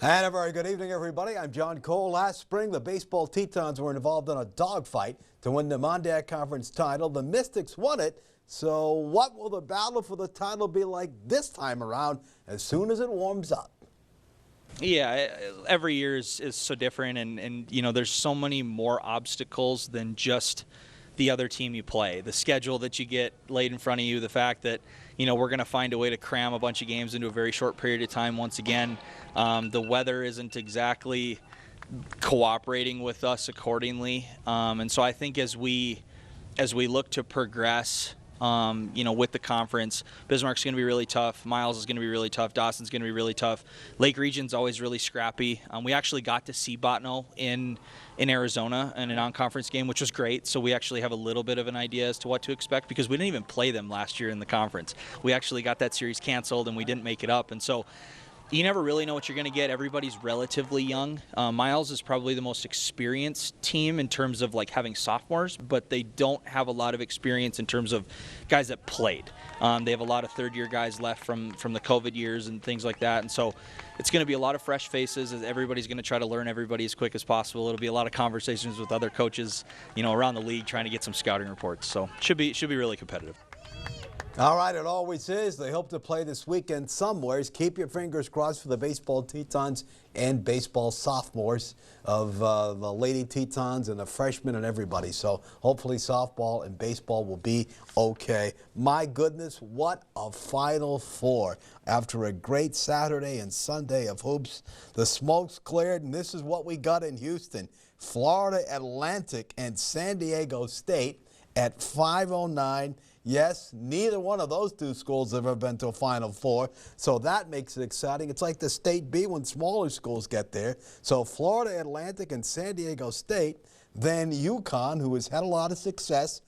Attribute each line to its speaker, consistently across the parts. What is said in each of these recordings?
Speaker 1: And a very good evening, everybody. I'm John Cole. Last spring, the baseball Tetons were involved in a dogfight to win the Monday Conference title. The Mystics won it. So what will the battle for the title be like this time around as soon as it warms up?
Speaker 2: Yeah, every year is so different, and you know, there's so many more obstacles than just the other team you play. The schedule that you get laid in front of you, the fact that, you know, we're going to find a way to cram a bunch of games into a very short period of time once again. The weather isn't exactly cooperating with us accordingly. And so I think as we look to progress, you know, with the conference, Bismarck's going to be really tough. Miles is going to be really tough. Dawson's going to be really tough. Lake Region's always really scrappy. We actually got to see Botno in Arizona in a non-conference game, which was great. So we actually have a little bit of an idea as to what to expect because we didn't even play them last year in the conference. We actually got that series canceled and we didn't make it up. And so you never really know what you're going to get. Everybody's relatively young. Miles is probably the most experienced team in terms of like having sophomores, but they don't have a lot of experience in terms of guys that played. They have a lot of third-year guys left from the COVID years and things like that, and so it's going to be a lot of fresh faces. As everybody's going to try to learn everybody as quick as possible. It'll be a lot of conversations with other coaches, you know, around the league trying to get some scouting reports. So should be really competitive.
Speaker 1: All right, it always is. They hope to play this weekend somewheres. Keep your fingers crossed for the baseball Tetons and baseball sophomores of the Lady Tetons and the freshmen and everybody. So hopefully softball and baseball will be okay. My goodness, what a Final Four. After a great Saturday and Sunday of hoops, the smoke's cleared, and this is what we got in Houston. Florida Atlantic and San Diego State at 5:09. Yes, neither one of those two schools have ever been to a Final Four, so that makes it exciting. It's like the State B when smaller schools get there. So Florida Atlantic and San Diego State, then UConn, who has had a lot of success,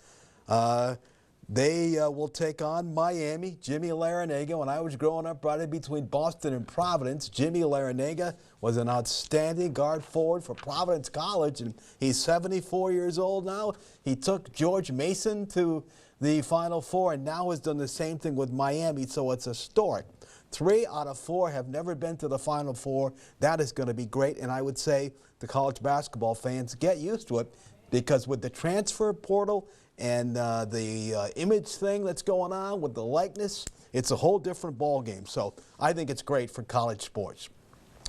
Speaker 1: they will take on Miami. Jimmy Larinaga, when I was growing up right in between Boston and Providence, Jimmy Larinaga was an outstanding guard forward for Providence College, and he's 74 years old now. He took George Mason to the Final Four and now has done the same thing with Miami, so it's historic. 3 out of 4 have never been to the Final Four. That is going to be great, and I would say the college basketball fans, get used to it, because with the transfer portal and the image thing that's going on with the likeness, it's a whole different ball game. So I think it's great for college sports.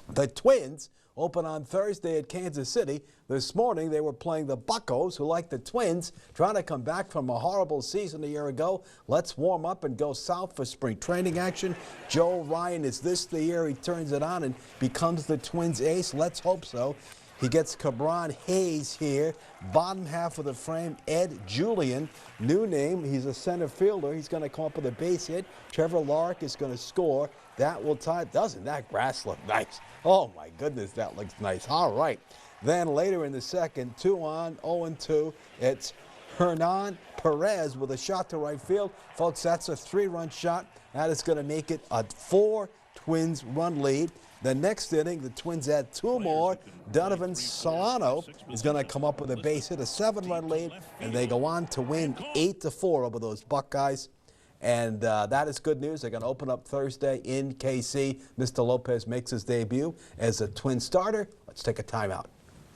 Speaker 1: The Twins open on Thursday at Kansas City. This morning they were playing the Buccos, who, like the Twins, trying to come back from a horrible season a year ago. Let's warm up and go south for spring training action. Joe Ryan, is this the year he turns it on and becomes the Twins ace? Let's hope so. He gets Cabron Hayes here. Bottom half of the frame, Ed Julian. New name, he's a center fielder. He's going to come up with a base hit. Trevor Lark is going to score. That will tie. Doesn't that grass look nice? Oh, my goodness, that looks nice. All right. Then later in the second, 2 on, 0-2. It's Hernan Perez with a shot to right field. Folks, that's a 3-run shot. That is going to make it a 4 Twins run lead. The next inning, the Twins add 2 more. Donovan Solano is going to come up with a base hit, a 7-run lead, and they go on to win 8-4 over those Buckeyes. And that is good news. They're going to open up Thursday in KC. Mr. Lopez makes his debut as a Twin starter. Let's take a timeout.